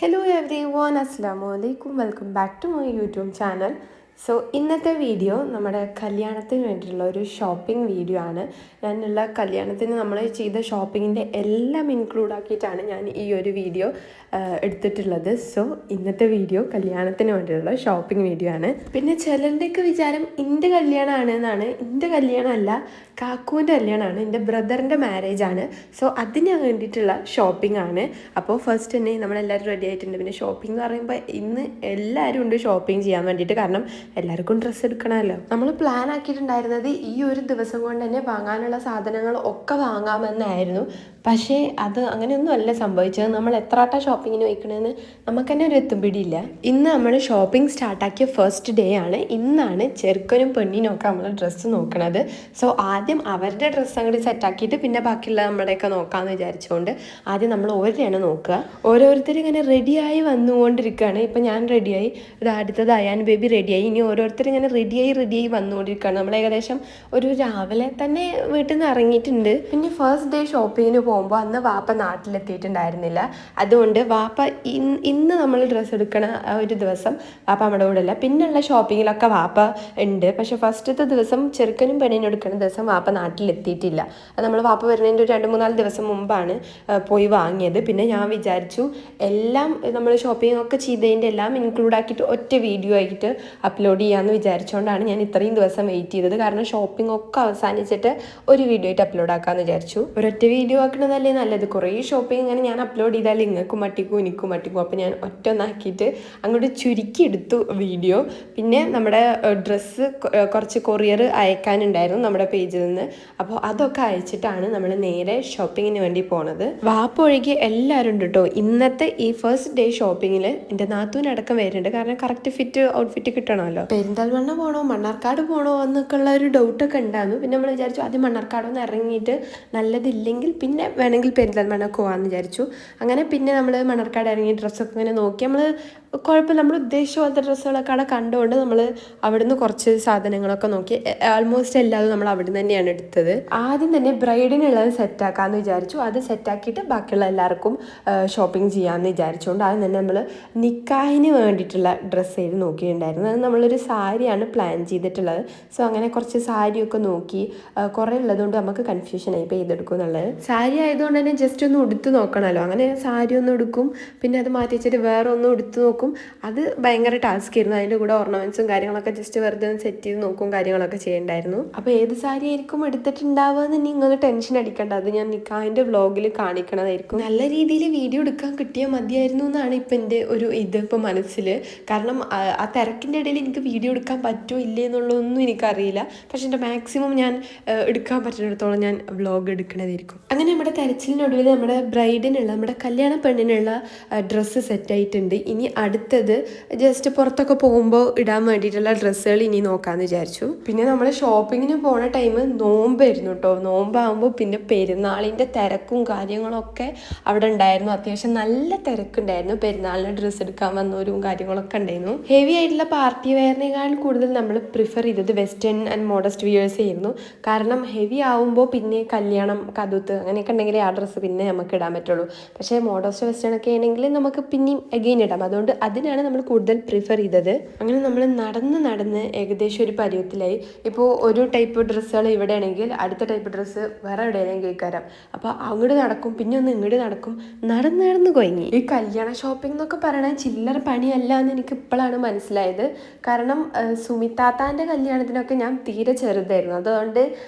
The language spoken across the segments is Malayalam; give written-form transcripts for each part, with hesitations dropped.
Hello everyone, Assalamu alaikum. Welcome back to my YouTube channel. So ഇന്നത്തെ വീഡിയോ നമ്മുടെ കല്യാണത്തിന് വേണ്ടിയിട്ടുള്ള ഒരു ഷോപ്പിംഗ് വീഡിയോ ആണ്. ഞാനുള്ള കല്യാണത്തിന് നമ്മൾ ചെയ്ത ഷോപ്പിങ്ങിൻ്റെ എല്ലാം ഇൻക്ലൂഡ് ആക്കിയിട്ടാണ് ഞാൻ ഈ ഒരു വീഡിയോ എടുത്തിട്ടുള്ളത്. സോ ഇന്നത്തെ വീഡിയോ കല്യാണത്തിന് വേണ്ടിയിട്ടുള്ള ഷോപ്പിംഗ് വീഡിയോ ആണ്. പിന്നെ ചിലരുടെയൊക്കെ വിചാരം എൻ്റെ കല്യാണമാണ് എന്നാണ്. എൻ്റെ കല്യാണമല്ല, കാക്കുവിൻ്റെ കല്യാണമാണ്, എൻ്റെ ബ്രദറിൻ്റെ മാരേജ് ആണ്. സോ അതിന് വേണ്ടിയിട്ടുള്ള ഷോപ്പിംഗ് ആണ്. അപ്പോൾ ഫസ്റ്റ് തന്നെ നമ്മളെല്ലാവരും റെഡി ആയിട്ടുണ്ട്. പിന്നെ ഷോപ്പിംഗ് എന്ന് പറയുമ്പോൾ ഇന്ന് എല്ലാവരും ഉണ്ട് ഷോപ്പിംഗ് ചെയ്യാൻ വേണ്ടിയിട്ട്. കാരണം എല്ലാവർക്കും ഡ്രസ്സ് എടുക്കണമല്ലോ. നമ്മൾ പ്ലാൻ ആക്കിയിട്ടുണ്ടായിരുന്നത് ഈ ഒരു ദിവസം കൊണ്ട് തന്നെ വാങ്ങാനുള്ള സാധനങ്ങൾ ഒക്കെ വാങ്ങാമെന്നായിരുന്നു. പക്ഷേ അത് അങ്ങനെയൊന്നും അല്ല സംഭവിച്ചത്. നമ്മൾ എത്രാട്ട ഷോപ്പിങ്ങിന് വയ്ക്കണമെന്ന് നമുക്ക് തന്നെ ഒരു എത്തുപിടിയില്ല. ഇന്ന് നമ്മൾ ഷോപ്പിംഗ് സ്റ്റാർട്ടാക്കിയ ഫസ്റ്റ് ഡേ ആണ്. ഇന്നാണ് ചെറുക്കനും പെണ്ണിനും ഒക്കെ നമ്മൾ ഡ്രസ്സ് നോക്കണത്. സോ ആദ്യം അവരുടെ ഡ്രസ്സ് അങ്ങോട്ട് സെറ്റാക്കിയിട്ട് പിന്നെ ബാക്കിയുള്ള നമ്മുടെയൊക്കെ നോക്കാമെന്ന് വിചാരിച്ചുകൊണ്ട് ആദ്യം നമ്മൾ ഓരോയാണ് നോക്കുക. ഓരോരുത്തരും ഇങ്ങനെ റെഡിയായി വന്നുകൊണ്ടിരിക്കുകയാണ്. ഇപ്പം ഞാൻ റെഡിയായി, ഇത് അടുത്തത് അയാൻ ബേബി റെഡിയായി. ഇനി ഓരോരുത്തരും ഇങ്ങനെ റെഡിയായി വന്നുകൊണ്ടിരിക്കുകയാണ്. നമ്മൾ ഏകദേശം ഒരു രാവിലെ തന്നെ വീട്ടിൽ നിന്ന് ഇറങ്ങിയിട്ടുണ്ട്. പിന്നെ ഫസ്റ്റ് ഡേ ഷോപ്പിങ്ങിന് പോകുമ്പോൾ അന്ന് വാപ്പ നാട്ടിലെത്തിയിട്ടുണ്ടായിരുന്നില്ല. അതുകൊണ്ട് വാപ്പ ഇന്ന് നമ്മൾ ഡ്രസ്സ് എടുക്കണ ഒരു ദിവസം വാപ്പ നമ്മുടെ കൂടെ ഇല്ല. പിന്നെയുള്ള ഷോപ്പിങ്ങിലൊക്കെ വാപ്പ ഉണ്ട്. പക്ഷെ ഫസ്റ്റത്തെ ദിവസം ചെറുക്കനും പെണ്ണിനും എടുക്കുന്ന ദിവസം വാപ്പ നാട്ടിലെത്തിയിട്ടില്ല. അത് നമ്മൾ വാപ്പ വരുന്നതിൻ്റെ ഒരു 2-3 ദിവസം മുമ്പാണ് പോയി വാങ്ങിയത്. പിന്നെ ഞാൻ വിചാരിച്ചു എല്ലാം നമ്മൾ ഷോപ്പിംഗ് ഒക്കെ ചെയ്തതിൻ്റെ എല്ലാം ഇൻക്ലൂഡ് ആക്കിയിട്ട് ഒറ്റ വീഡിയോ ആയിട്ട് അപ്ലോഡ് ചെയ്യാമെന്ന് വിചാരിച്ചുകൊണ്ടാണ് ഞാൻ ഇത്രയും ദിവസം വെയിറ്റ് ചെയ്തത്. കാരണം ഷോപ്പിംഗ് ഒക്കെ അവസാനിച്ചിട്ട് ഒരു വീഡിയോ ആയിട്ട് അപ്ലോഡ് ആക്കാമെന്ന് വിചാരിച്ചു. ഒരൊറ്റ വീഡിയോ ആക്കണതല്ലേ നല്ലത്. കുറേ ഷോപ്പിംഗ് ഇങ്ങനെ ഞാൻ അപ്ലോഡ് ചെയ്താൽ ഇങ്ങൾക്കും മട്ടിക്കും എനിക്കും മട്ടിക്കും. അപ്പോൾ ഞാൻ ഒറ്റൊന്നാക്കിയിട്ട് അങ്ങോട്ട് ചുരുക്കി എടുത്തു വീഡിയോ. പിന്നെ നമ്മുടെ ഡ്രസ്സ് കുറച്ച് കൊറിയർ അയക്കാനുണ്ടായിരുന്നു നമ്മുടെ പേജിൽ നിന്ന്. അപ്പോൾ അതൊക്കെ അയച്ചിട്ടാണ് നമ്മൾ നേരെ ഷോപ്പിങ്ങിന് വേണ്ടി പോണത്. വാപ്പ ഒഴികെ എല്ലാവരും ഉണ്ട് കേട്ടോ ഇന്നത്തെ ഈ ഫസ്റ്റ് ഡേ ഷോപ്പിങ്ങിൽ. എൻ്റെ നാത്തൂനടക്കം വരുന്നുണ്ട്. കാരണം കറക്റ്റ് ഫിറ്റ് ഔട്ട്ഫിറ്റ് കിട്ടണമല്ലോ. പെരിന്തൽമണ്ണ പോകണോ മണ്ണാർക്കാട് പോകണോ എന്നൊക്കെ ഉള്ള ഒരു ഡൗട്ടൊക്കെ ഉണ്ടായിരുന്നു. പിന്നെ നമ്മൾ വിചാരിച്ചു ആദ്യം മണ്ണാർക്കാട് ഒന്ന് ഇറങ്ങിയിട്ട് നല്ലതില്ലെങ്കിൽ പിന്നെ വേണമെങ്കിൽ പെരിന്തൽമണ്ണക്ക് പോകാമെന്ന് വിചാരിച്ചു. അങ്ങനെ പിന്നെ നമ്മൾ മണ്ണാർക്കാട് ഇറങ്ങി ഡ്രസ്സൊക്കെ ഇങ്ങനെ നോക്കി. നമ്മൾ കുഴപ്പമില്ല, നമ്മൾ ഉദ്ദേശിച്ച പോലത്തെ ഡ്രസ്സുകളൊക്കെ അവിടെ കണ്ടുകൊണ്ട് നമ്മൾ അവിടുന്ന് കുറച്ച് സാധനങ്ങളൊക്കെ നോക്കി. ആൾമോസ്റ്റ് എല്ലാതും നമ്മൾ അവിടെ തന്നെയാണ് എടുത്തത്. ആദ്യം തന്നെ ബ്രൈഡിനുള്ളത് സെറ്റാക്കാമെന്ന് വിചാരിച്ചു. അത് സെറ്റാക്കിയിട്ട് ബാക്കിയുള്ള എല്ലാവർക്കും ഷോപ്പിംഗ് ചെയ്യാമെന്ന് വിചാരിച്ചുകൊണ്ട് ആദ്യം തന്നെ നമ്മൾ നിക്കാഹിന് വേണ്ടിയിട്ടുള്ള ഡ്രസ്സ് ചെയ്ത് നോക്കിയിട്ടുണ്ടായിരുന്നു. അത് നമ്മളൊരു സാരിയാണ് പ്ലാൻ ചെയ്തിട്ടുള്ളത്. സോ അങ്ങനെ കുറച്ച് സാരിയൊക്കെ നോക്കി. കുറേ ഉള്ളതുകൊണ്ട് നമുക്ക് കൺഫ്യൂഷനായി ഇപ്പോൾ ഏതെടുക്കും എന്നുള്ളത്. സാരി ആയതുകൊണ്ട് തന്നെ ജസ്റ്റ് ഒന്ന് ഉടുത്ത് നോക്കണമല്ലോ. അങ്ങനെ സാരി ഒന്ന് എടുക്കും, പിന്നെ അത് മാറ്റി വെച്ചിട്ട് വേറെ ഒന്ന് ഉടുത്ത് നോക്കും. അത് ഭയങ്കര ടാസ്ക് ആയിരുന്നു. അതിൻ്റെ കൂടെ ഓർണമെൻറ്റ്സും കാര്യങ്ങളൊക്കെ ജസ്റ്റ് വെറുതെ ഒന്ന് സെറ്റ് ചെയ്ത് നോക്കും, കാര്യങ്ങളൊക്കെ ചെയ്യണ്ടായിരുന്നു. അപ്പോൾ ഏത് സാരി ആയിരിക്കും എടുത്തിട്ടുണ്ടാവുക എന്ന് നിങ്ങൾ ടെൻഷൻ അടിക്കേണ്ട. അത് ഞാൻ നിക്കാഹിൻ്റെ വ്ളോഗിൽ കാണിക്കണതായിരിക്കും. നല്ല രീതിയിൽ വീഡിയോ എടുക്കാൻ കിട്ടിയാൽ മതിയായിരുന്നു എന്നാണ് ഇപ്പം എൻ്റെ ഒരു ഇതിപ്പോൾ മനസ്സിൽ. കാരണം ആ തിരക്കിൻ്റെ ഇടയിൽ എനിക്ക് വീഡിയോ എടുക്കാൻ പറ്റുമോ ഇല്ലേ എന്നുള്ളതൊന്നും എനിക്കറിയില്ല. പക്ഷെ എൻ്റെ മാക്സിമം ഞാൻ എടുക്കാൻ പറ്റുന്നിടത്തോളം ഞാൻ വ്ളോഗ് എടുക്കണതായിരിക്കും. അങ്ങനെ നമ്മുടെ തെരച്ചിലിനൊടുവിൽ നമ്മുടെ ബ്രൈഡിനുള്ള, നമ്മുടെ കല്യാണ പെണ്ണിനുള്ള ഡ്രസ്സ് സെറ്റായിട്ടുണ്ട്. ഇനി അടുത്തത് ജസ്റ്റ് പുറത്തൊക്കെ പോകുമ്പോൾ ഇടാൻ വേണ്ടിയിട്ടുള്ള ഡ്രസ്സുകൾ ഇനി നോക്കാമെന്ന് വിചാരിച്ചു. പിന്നെ നമ്മൾ ഷോപ്പിങ്ങിന് പോണ ടൈം നോമ്പായിരുന്നു കേട്ടോ. നോമ്പാകുമ്പോൾ പിന്നെ പെരുന്നാളിൻ്റെ തിരക്കും കാര്യങ്ങളൊക്കെ അവിടെ ഉണ്ടായിരുന്നു. അത്യാവശ്യം നല്ല തിരക്കുണ്ടായിരുന്നു. പെരുന്നാളിന് ഡ്രസ്സ് എടുക്കാൻ വന്നവരും കാര്യങ്ങളൊക്കെ ഉണ്ടായിരുന്നു. ഹെവി ആയിട്ടുള്ള പാർട്ടി വെയറിനേക്കാൾ കൂടുതൽ നമ്മൾ പ്രിഫർ ചെയ്തത് വെസ്റ്റേൺ ആൻഡ് മോഡസ്റ്റ് വിയേഴ്സ് ആയിരുന്നു. കാരണം ഹെവി ആവുമ്പോൾ പിന്നെ കല്യാണം, കതുത്ത് അങ്ങനെയൊക്കെ ഉണ്ടെങ്കിൽ ആ ഡ്രസ്സ് പിന്നെ നമുക്ക് ഇടാൻ പറ്റുള്ളൂ. പക്ഷേ മോഡസ്റ്റ് വെസ്റ്റേൺ ഒക്കെ ആണെങ്കിൽ നമുക്ക് പിന്നെയും എഗെയിൻ ഇടാം. അതുകൊണ്ട് അതിനാണ് നമ്മൾ കൂടുതൽ പ്രിഫർ ചെയ്തത്. അങ്ങനെ നമ്മൾ നടന്ന് ഏകദേശം ഒരു പരുവത്തിലായി. ഇപ്പോൾ ഒരു ടൈപ്പ് ഡ്രസ്സുകൾ ഇവിടെ ആണെങ്കിൽ അടുത്ത ടൈപ്പ് ഡ്രസ്സ് വേറെ എവിടെയെങ്കിലും കേൾക്കാരം. അപ്പോൾ അങ്ങോട്ട് നടക്കും, പിന്നെ ഒന്ന് ഇങ്ങോട്ട് നടക്കും, നടന്ന് കൊയങ്ങി. ഈ കല്യാണ ഷോപ്പിംഗ് എന്നൊക്കെ പറയണത് ചില്ലറ പണിയല്ല എന്ന് എനിക്ക് ഇപ്പോഴാണ് മനസ്സിലായത്. കാരണം സുമിത്താത്താൻ്റെ കല്യാണത്തിനൊക്കെ ഞാൻ തീരെ ചെറുതായിരുന്നു. അതുകൊണ്ട്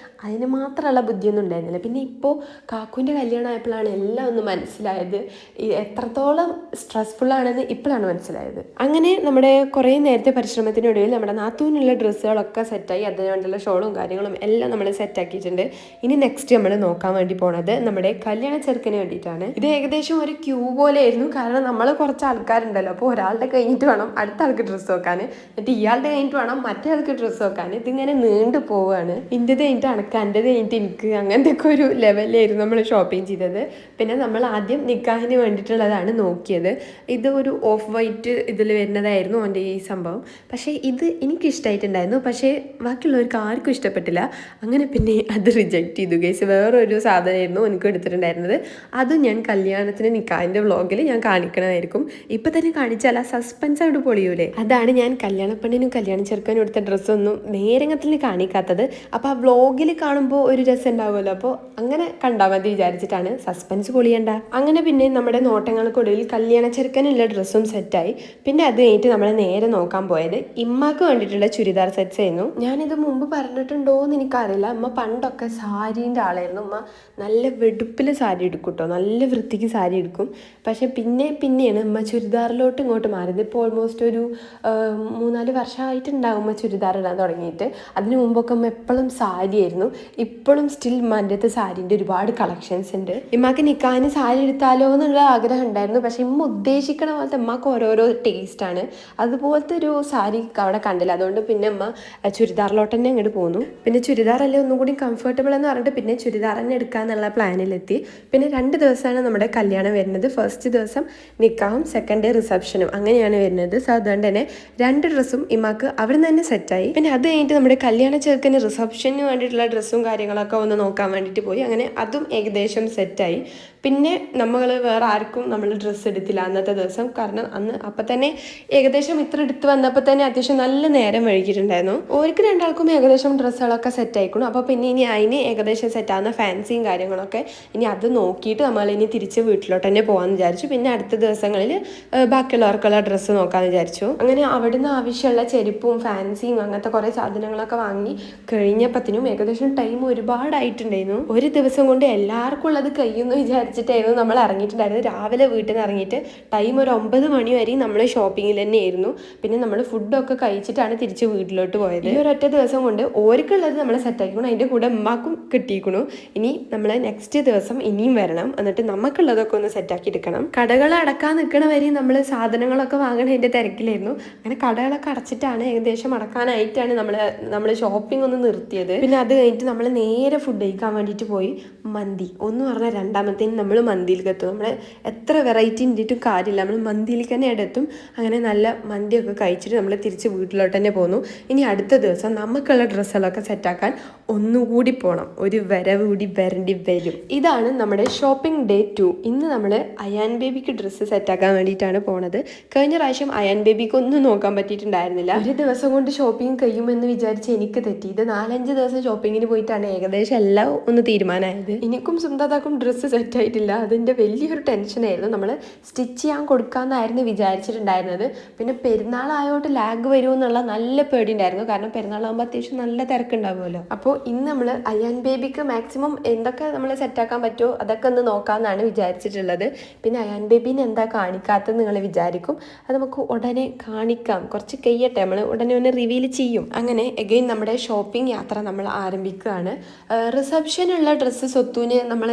അതിന് മാത്രമുള്ള ബുദ്ധിയൊന്നും ഉണ്ടായിരുന്നില്ല. പിന്നെ ഇപ്പോൾ കാക്കുവിൻ്റെ കല്യാണം ആയപ്പോഴാണ് എല്ലാം ഒന്ന് മനസ്സിലായത്. എത്രത്തോളം സ്ട്രെസ്ഫുള്ളാണെന്ന് ഇപ്പോഴാണ് മനസ്സിലായത്. അങ്ങനെ നമ്മുടെ കുറേ നേരത്തെ പരിശ്രമത്തിനൊടുവിൽ നമ്മുടെ നാത്തൂനുള്ള ഡ്രസ്സുകളൊക്കെ സെറ്റായി. അതിന് വേണ്ടിയുള്ള ഷോളും കാര്യങ്ങളും എല്ലാം നമ്മൾ സെറ്റാക്കിയിട്ടുണ്ട്. ഇനി നെക്സ്റ്റ് നമ്മൾ നോക്കാൻ വേണ്ടി പോണത് നമ്മുടെ കല്യാണ ചെറുക്കന് വേണ്ടിയിട്ടാണ്. ഇത് ഏകദേശം ഒരു ക്യൂ പോലെ ആയിരുന്നു. കാരണം നമ്മൾ കുറച്ച് ആൾക്കാരുണ്ടല്ലോ. അപ്പോൾ ഒരാളുടെ കഴിഞ്ഞിട്ട് വേണം അടുത്ത ആൾക്ക് ഡ്രസ്സ് വെക്കാൻ, എന്നിട്ട് ഇയാളുടെ കഴിഞ്ഞിട്ട് വേണം മറ്റേ ആൾക്ക് ഡ്രസ്സ് വെക്കാൻ. ഇതിങ്ങനെ നീണ്ടു പോവുകയാണ്. ഇൻ്റെത് കഴിഞ്ഞിട്ട് അണക്ക്, എൻ്റെത് കഴിഞ്ഞിട്ട് എനിക്ക്, അങ്ങനത്തെ ഒക്കെ ഒരു ലെവലിലായിരുന്നു നമ്മൾ ഷോപ്പിംഗ് ചെയ്തത്. പിന്നെ നമ്മൾ ആദ്യം നിക്കാഹിന് വേണ്ടിയിട്ടുള്ളതാണ് നോക്കിയത്. ഇത് ഒരു ഓഫ് വൈറ്റ് വൈറ്റ് ഇതിൽ വരുന്നതായിരുന്നു എൻ്റെ ഈ സംഭവം. പക്ഷേ ഇത് എനിക്കിഷ്ടമായിട്ടുണ്ടായിരുന്നു, പക്ഷേ ബാക്കിയുള്ളവർക്ക് ആർക്കും ഇഷ്ടപ്പെട്ടില്ല. അങ്ങനെ പിന്നെ അത് റിജക്റ്റ് ചെയ്തു ഗൈസ്. വേറൊരു സാധനമായിരുന്നു എനിക്ക് എടുത്തിട്ടുണ്ടായിരുന്നത്. അതും ഞാൻ കല്യാണത്തിന് നിക്കാഹിൻ്റെ വ്ളോഗിൽ ഞാൻ കാണിക്കണമായിരിക്കും. ഇപ്പം തന്നെ കാണിച്ചാൽ ആ സസ്പെൻസ് അവിടെ പൊളിയൂലേ. അതാണ് ഞാൻ കല്യാണപ്പെണ്ണിനും കല്യാണ ചെറുക്കനും എടുത്ത ഡ്രസ്സൊന്നും നേരങ്ങത്തിൽ കാണിക്കാത്തത്. അപ്പോൾ ആ വ്ളോഗിൽ കാണുമ്പോൾ ഒരു രസം ഉണ്ടാവുമല്ലോ, അപ്പോൾ അങ്ങനെ കണ്ടാൽ മതി വിചാരിച്ചിട്ടാണ്. സസ്പെൻസ് പൊളിയണ്ട. അങ്ങനെ പിന്നെ നമ്മുടെ നോട്ടങ്ങൾക്കൊടുവിൽ കല്യാണ ചെറുക്കനുള്ള ഡ്രസ്സും സെറ്റായി. പിന്നെ അത് കഴിഞ്ഞിട്ട് നമ്മൾ നേരെ നോക്കാൻ പോയത് ഇമ്മക്ക് വേണ്ടിയിട്ടുള്ള ചുരിദാർ സെറ്റ്സ് ആയിരുന്നു. ഞാനിത് മുമ്പ് പറഞ്ഞിട്ടുണ്ടോ എന്ന് എനിക്കറിയില്ല. അമ്മ പണ്ടൊക്കെ സാരീൻ്റെ ആളായിരുന്നു. അമ്മ നല്ല വെടുപ്പിൽ സാരി എടുക്കും കേട്ടോ, നല്ല വൃത്തിക്ക് സാരി എടുക്കും. പക്ഷെ പിന്നെയാണ് അമ്മ ചുരിദാറിലോട്ട് ഇങ്ങോട്ട് മാറിയത്. ഇപ്പോൾ ഓൾമോസ്റ്റ് ഒരു 3-4 വർഷമായിട്ടുണ്ടാവും അമ്മ ചുരിദാർ ഇടാൻ തുടങ്ങിയിട്ട്. അതിന് മുമ്പൊക്കെ അമ്മ എപ്പോഴും സാരി ആയിരുന്നു. ഇപ്പോഴും സ്റ്റിൽ ഉമ്മാൻ്റെ അടുത്ത് സാരീൻ്റെ ഒരുപാട് കളക്ഷൻസ് ഉണ്ട്. ഇമ്മക്ക് നിക്കാഹിന് സാരി എടുത്താലോ എന്നുള്ള ആഗ്രഹം ഉണ്ടായിരുന്നു. പക്ഷെ ഇമ്മ ഉദ്ദേശിക്കണ പോലത്തെ അമ്മക്ക് ഓരോരോ ടേസ്റ്റാണ്. അതുപോലത്തെ ഒരു സാരി അവിടെ കണ്ടില്ല. അതുകൊണ്ട് പിന്നെ അമ്മ ചുരിദാറിലോട്ട് തന്നെ അങ്ങോട്ട് പോന്നു. പിന്നെ ചുരിദാറല്ലേ ഒന്നും കൂടി കംഫർട്ടബിൾ എന്ന് പറഞ്ഞിട്ട് പിന്നെ ചുരിദാർ തന്നെ എടുക്കാന്നുള്ള പ്ലാനിലെത്തി. പിന്നെ 2 ദിവസമാണ് നമ്മുടെ കല്യാണം വരുന്നത്. ഫസ്റ്റ് ദിവസം നിക്കാഹും സെക്കൻഡ് ഡേ റിസപ്ഷനും അങ്ങനെയാണ് വരുന്നത്. സോ അതുകൊണ്ട് തന്നെ 2 ഡ്രസ്സും ഇമ്മക്ക് അവിടെ നിന്ന് തന്നെ സെറ്റായി. പിന്നെ അത് കഴിഞ്ഞിട്ട് നമ്മുടെ കല്യാണ ചെറുക്കന് റിസപ്ഷന് വേണ്ടിയിട്ടുള്ള ഡ്രസ്സും കാര്യങ്ങളൊക്കെ ഒന്ന് നോക്കാൻ വേണ്ടിയിട്ട് പോയി. അങ്ങനെ അതും ഏകദേശം സെറ്റായി. പിന്നെ നമ്മൾ വേറെ ആർക്കും നമ്മൾ ഡ്രസ്സ് എടുത്തില്ല അന്നത്തെ ദിവസം. കാരണം അപ്പം തന്നെ ഏകദേശം ഇത്ര എടുത്ത് വന്നപ്പോൾ തന്നെ അത്യാവശ്യം നല്ല നേരം വൈകിട്ടുണ്ടായിരുന്നു. ഓർക്ക് 2 ആൾക്കും ഏകദേശം ഡ്രസ്സുകളൊക്കെ സെറ്റ് ആയിക്കണം. അപ്പോൾ പിന്നെ ഇനി അതിന് ഏകദേശം സെറ്റാകുന്ന ഫാൻസിയും കാര്യങ്ങളൊക്കെ ഇനി അത് നോക്കിയിട്ട് നമ്മൾ ഇനി തിരിച്ച് വീട്ടിലോട്ട് തന്നെ പോകാമെന്ന് വിചാരിച്ചു. പിന്നെ അടുത്ത ദിവസങ്ങളിൽ ബാക്കിയുള്ളവർക്കുള്ള ഡ്രസ്സ് നോക്കാമെന്ന് വിചാരിച്ചു. അങ്ങനെ അവിടുന്ന് ആവശ്യമുള്ള ചെരുപ്പും ഫാൻസിയും അങ്ങനത്തെ കുറേ സാധനങ്ങളൊക്കെ വാങ്ങി കഴിഞ്ഞപ്പത്തിനും ഏകദേശം ടൈം ഒരുപാടായിട്ടുണ്ടായിരുന്നു. ഒരു ദിവസം കൊണ്ട് എല്ലാവർക്കും ഉള്ളത് കഴിയുമെന്ന് വിചാരിച്ചിട്ടായിരുന്നു നമ്മൾ ഇറങ്ങിയിട്ടുണ്ടായിരുന്നു. രാവിലെ വീട്ടിൽ നിന്ന് ഇറങ്ങിയിട്ട് ടൈം ഒരു 9 മണി വരെയും നമ്മൾ ഷോപ്പിങ്ങിൽ തന്നെയായിരുന്നു. പിന്നെ നമ്മൾ ഫുഡൊക്കെ കഴിച്ചിട്ടാണ് തിരിച്ച് വീട്ടിലോട്ട് പോയത്. ഈ ഒരൊറ്റ ദിവസം കൊണ്ട് ഓർക്കുള്ളത് നമ്മൾ സെറ്റാക്കിക്കണം. അതിൻ്റെ കൂടെ ഉമ്മാക്കും കിട്ടിയിരിക്കണു. ഇനി നമ്മൾ നെക്സ്റ്റ് ദിവസം ഇനിയും വരണം, എന്നിട്ട് നമുക്കുള്ളതൊക്കെ ഒന്ന് സെറ്റാക്കി എടുക്കണം. കടകൾ അടക്കാൻ നിൽക്കണ വരെ നമ്മൾ സാധനങ്ങളൊക്കെ വാങ്ങണതിൻ്റെ തിരക്കിലായിരുന്നു. അങ്ങനെ കടകളൊക്കെ അടച്ചിട്ടാണ് ഏകദേശം അടക്കാനായിട്ടാണ് നമ്മൾ ഷോപ്പിംഗ് ഒന്ന് നിർത്തിയത്. പിന്നെ അത് കഴിഞ്ഞിട്ട് നമ്മൾ നേരെ ഫുഡ് കഴിക്കാൻ വേണ്ടിയിട്ട് പോയി. മന്തി ഒന്ന് പറഞ്ഞാൽ രണ്ടാമത്തേന് നമ്മൾ മന്തിയിലേക്ക് എത്തും. നമ്മൾ എത്ര വെറൈറ്റി ഉണ്ടിട്ടും കാര്യമില്ല, നമ്മൾ മന്തിയിലേക്ക് തന്നെ എത്തും. അങ്ങനെ നല്ല മന്തിയൊക്കെ കഴിച്ചിട്ട് നമ്മൾ തിരിച്ച് വീട്ടിലോട്ട് തന്നെ പോന്നു. ഇനി അടുത്ത ദിവസം നമുക്കുള്ള ഡ്രസ്സുകളൊക്കെ സെറ്റാക്കാൻ ഒന്നുകൂടി പോകണം. ഒരു വരവ് കൂടി വരേണ്ടി വരും. ഇതാണ് നമ്മുടെ ഷോപ്പിംഗ് ഡേ 2. ഇന്ന് നമ്മൾ അയാൻ ബേബിക്ക് ഡ്രസ്സ് സെറ്റാക്കാൻ വേണ്ടിയിട്ടാണ് പോണത്. കഴിഞ്ഞ പ്രാവശ്യം അയാൻ ബേബിക്ക് ഒന്നും നോക്കാൻ പറ്റിയിട്ടുണ്ടായിരുന്നില്ല. ഒരു ദിവസം കൊണ്ട് ഷോപ്പിംഗ് കഴിയുമെന്ന് വിചാരിച്ച് എനിക്ക് തെറ്റി. ഇത് 4-5 ദിവസം ഷോപ്പിങ്ങിന് പോയിട്ടാണ് ഏകദേശം എല്ലാം ഒന്ന് തീരുമാനമായത്. എനിക്കും സുന്ദതാക്കും ഡ്രസ്സ് സെറ്റായിട്ടില്ല. അതിൻ്റെ വലിയൊരു ടെൻഷനായിരുന്നു. നമ്മൾ സ്റ്റിച്ച് ചെയ്യാൻ കൊടുക്കാമെന്നായിരുന്നു വിചാരിച്ചിട്ടുണ്ടായിരുന്നത്. പിന്നെ പെരുന്നാളായോട്ട് ലാഗ് വരുമെന്നുള്ള നല്ല പേടിയുണ്ടായിരുന്നു. കാരണം പെരുന്നാളാകുമ്പോൾ അത്യാവശ്യം നല്ല തിരക്കുണ്ടാവുമല്ലോ. അപ്പോൾ ഇന്ന് നമ്മൾ അയാൻ ബേബിക്ക് മാക്സിമം എന്തൊക്കെ നമ്മൾ സെറ്റാക്കാൻ പറ്റുമോ അതൊക്കെ ഒന്ന് നോക്കാമെന്നാണ് വിചാരിച്ചിട്ടുള്ളത്. പിന്നെ അയാൻ ബേബീനെ എന്താ കാണിക്കാത്തത് നിങ്ങൾ വിചാരിക്കും. അത് നമുക്ക് ഉടനെ കാണിക്കാം, കുറച്ച് കഴിയട്ടെ, നമ്മൾ ഉടനെ റിവീൽ ചെയ്യും. അങ്ങനെ എഗെയിൻ നമ്മുടെ ഷോപ്പിംഗ് യാത്ര നമ്മൾ ആരംഭിക്കുകയാണ്. റിസപ്ഷനുള്ള ഡ്രസ്സ് സ്വത്തുവിന് നമ്മൾ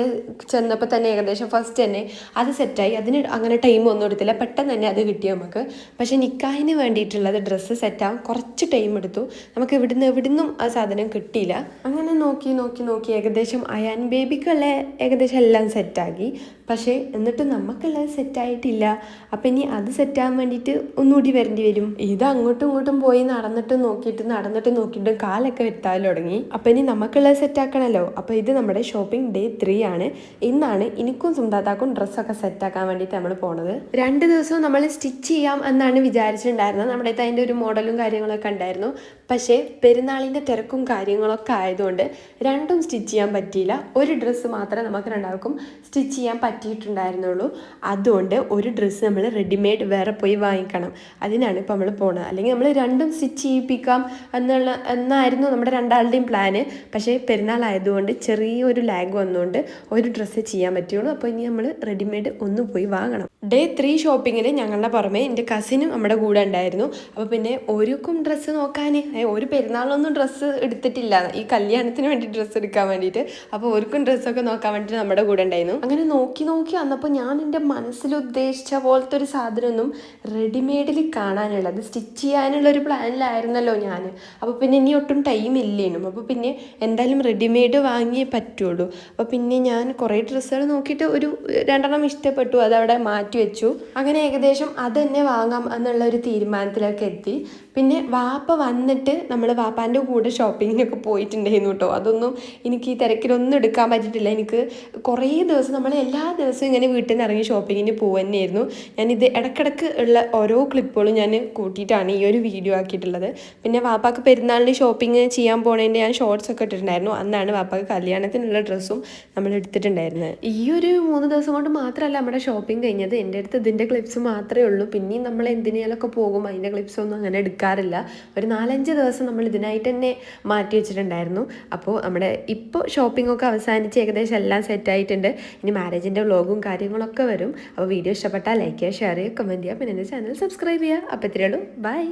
ചെന്നപ്പോൾ തന്നെ ഏകദേശം ഫസ്റ്റ് തന്നെ അത് സെറ്റായി. അതിന് അങ്ങനെ ടൈം ഒന്നും എടുത്തില്ല, പെട്ടെന്ന് തന്നെ അത് കിട്ടി നമുക്ക്. പക്ഷേ നിക്കാഹിന് വേണ്ടിയിട്ടുള്ളത് ഡ്രസ്സ് സെറ്റാകാൻ കുറച്ച് ടൈം എടുത്തു. നമുക്ക് എവിടുന്നും ആ സാധനം കിട്ടിയില്ല. അങ്ങനെ നോക്കി ഏകദേശം അയാൻ ബേബിക്കുള്ള ഏകദേശം എല്ലാം സെറ്റാക്കി. പക്ഷേ എന്നിട്ട് നമുക്കുള്ളത് സെറ്റായിട്ടില്ല. അപ്പം ഇനി അത് സെറ്റാകാൻ വേണ്ടിയിട്ട് ഒന്നുകൂടി വരേണ്ടി വരും. ഇത് അങ്ങോട്ടും ഇങ്ങോട്ടും പോയി നടന്നിട്ട് നോക്കിയിട്ട് കാലൊക്കെ വെത്താൻ തുടങ്ങി. അപ്പം ഇനി നമുക്കുള്ളത് സെറ്റാക്കണമല്ലോ. അപ്പോൾ ഇത് നമ്മുടെ ഷോപ്പിംഗ് ഡേ 3 ആണ്. ഇന്നാണ് എനിക്കും സുന്ദാത്താക്കും ഡ്രസ്സൊക്കെ സെറ്റാക്കാൻ വേണ്ടിയിട്ട് നമ്മൾ പോണത്. 2 ദിവസവും നമ്മൾ സ്റ്റിച്ച് ചെയ്യാം എന്നാണ് വിചാരിച്ചിട്ടുണ്ടായിരുന്നത്. നമ്മുടെ അതിൻ്റെ ഒരു മോഡലും കാര്യങ്ങളൊക്കെ ഉണ്ടായിരുന്നു. പക്ഷേ പെരുന്നാളിൻ്റെ തിരക്കും കാര്യങ്ങളൊക്കെ ആയതുകൊണ്ട് 2ഉം സ്റ്റിച്ച് ചെയ്യാൻ പറ്റിയില്ല. ഒരു ഡ്രസ്സ് മാത്രമേ നമുക്ക് 2ആൾക്കും സ്റ്റിച്ച് ചെയ്യാൻ പറ്റിയിട്ടുണ്ടായിരുന്നുള്ളൂ. അതുകൊണ്ട് ഒരു ഡ്രസ്സ് നമ്മൾ റെഡിമെയ്ഡ് വേറെ പോയി വാങ്ങിക്കണം. അതിനാണ് ഇപ്പോൾ നമ്മൾ പോണത്. അല്ലെങ്കിൽ നമ്മൾ 2ഉം സ്റ്റിച്ച് ചെയ്യിപ്പിക്കാം എന്നായിരുന്നു നമ്മുടെ 2ആളുടെയും പ്ലാന്. പക്ഷേ പെരുന്നാളായതുകൊണ്ട് ചെറിയൊരു ലാഗ് വന്നുകൊണ്ട് ഒരു ഡ്രസ്സ് ചെയ്യാൻ പറ്റുള്ളൂ. അപ്പോൾ ഇനി നമ്മൾ റെഡിമെയ്ഡ് ഒന്ന് പോയി വാങ്ങണം. ഡേ 3 ഷോപ്പിങ്ങിന് ഞങ്ങളുടെ പുറമെ എൻ്റെ കസിനും നമ്മുടെ കൂടെ ഉണ്ടായിരുന്നു. അപ്പോൾ പിന്നെ ഓരോക്കും ഡ്രസ്സ് നോക്കാൻ ഒരു പെരുന്നാളൊന്നും ഡ്രസ്സ് എടുത്തിട്ടില്ല, ഈ കല്യാണത്തിന് വേണ്ടി ഡ്രസ്സ് എടുക്കാൻ വേണ്ടിയിട്ട്. അപ്പോൾ അവർക്കും ഡ്രസ്സൊക്കെ നോക്കാൻ വേണ്ടിയിട്ട് നമ്മുടെ കൂടെ ഉണ്ടായിരുന്നു. അങ്ങനെ നോക്കി വന്നപ്പോൾ ഞാൻ എൻ്റെ മനസ്സിൽ ഉദ്ദേശിച്ച പോലത്തെ ഒരു സാധനമൊന്നും റെഡിമെയ്ഡിൽ കാണാനുള്ളത്, സ്റ്റിച്ച് ചെയ്യാനുള്ളൊരു പ്ലാനിലായിരുന്നല്ലോ ഞാൻ. അപ്പോൾ പിന്നെ ഇനി ഒട്ടും ടൈം ഇല്ലേനും. അപ്പോൾ പിന്നെ എന്തായാലും റെഡിമെയ്ഡ് വാങ്ങിയേ പറ്റുള്ളൂ. അപ്പോൾ പിന്നെ ഞാൻ കുറേ ഡ്രസ്സുകൾ നോക്കിയിട്ട് ഒരു 2 ഇഷ്ടപ്പെട്ടു, അതവിടെ മാറ്റി വെച്ചു. അങ്ങനെ ഏകദേശം അത് തന്നെ വാങ്ങാം എന്നുള്ള ഒരു തീരുമാനത്തിലൊക്കെ എത്തി. പിന്നെ വാപ്പ വന്നിട്ട് നമ്മൾ വാപ്പാൻ്റെ കൂടെ ഷോപ്പിങ്ങിനൊക്കെ പോയിട്ടുണ്ടായിരുന്നു കേട്ടോ. അതൊന്നും എനിക്ക് ഈ തിരക്കിലൊന്നും എടുക്കാൻ പറ്റിയിട്ടില്ല. എനിക്ക് കുറേ ദിവസം നമ്മൾ എല്ലാ ദിവസവും ഇങ്ങനെ വീട്ടിൽ നിന്ന് ഇറങ്ങി ഷോപ്പിങ്ങിന് പോകുക തന്നെയായിരുന്നു. ഞാനിത് ഇടയ്ക്കിടയ്ക്ക് ഉള്ള ഓരോ ക്ലിപ്പുകളും ഞാൻ കൂട്ടിയിട്ടാണ് ഈ ഒരു വീഡിയോ ആക്കിയിട്ടുള്ളത്. പിന്നെ വാപ്പാക്ക് പെരുന്നാളിന് ഷോപ്പിംഗ് ചെയ്യാൻ പോണതിൻ്റെ ഞാൻ ഷോർട്സ് ഒക്കെ ഇട്ടിട്ടുണ്ടായിരുന്നു. അന്നാണ് വാപ്പാക്ക് കല്യാണത്തിനുള്ള ഡ്രസ്സും നമ്മൾ എടുത്തിട്ടുണ്ടായിരുന്നത്. ഈ ഒരു 3 ദിവസം കൊണ്ട് മാത്രമല്ല നമ്മുടെ ഷോപ്പിംഗ് കഴിഞ്ഞത്. എൻ്റെ അടുത്ത് ഇതിൻ്റെ ക്ലിപ്സ് മാത്രമേ ഉള്ളൂ. പിന്നെയും നമ്മൾ എന്തിനേലൊക്കെ പോകും അതിൻ്റെ ക്ലിപ്സൊന്നും അങ്ങനെ എടുക്കാറില്ല. ഒരു 4-5 ദിവസം നമ്മൾ ഇതിനായിട്ട് തന്നെ മാറ്റി വെച്ചിട്ടുണ്ടായിരുന്നു. അപ്പോൾ നമ്മുടെ ഇപ്പോൾ ഷോപ്പിംഗ് ഒക്കെ അവസാനിച്ച് ഏകദേശം എല്ലാം സെറ്റായിട്ടുണ്ട്. ഇനി മാരേജിൻ്റെ വ്ളോഗും കാര്യങ്ങളൊക്കെ വരും. അപ്പോൾ വീഡിയോ ഇഷ്ടപ്പെട്ടാൽ ലൈക്ക് ചെയ്യുക, ഷെയർ ചെയ്യുക, കമൻറ്റ് ചെയ്യുക, പിന്നെ എൻ്റെ ചാനൽ സബ്സ്ക്രൈബ് ചെയ്യുക. അപ്പോൾ ഇത്രയേ ഉള്ളൂ. ബൈ.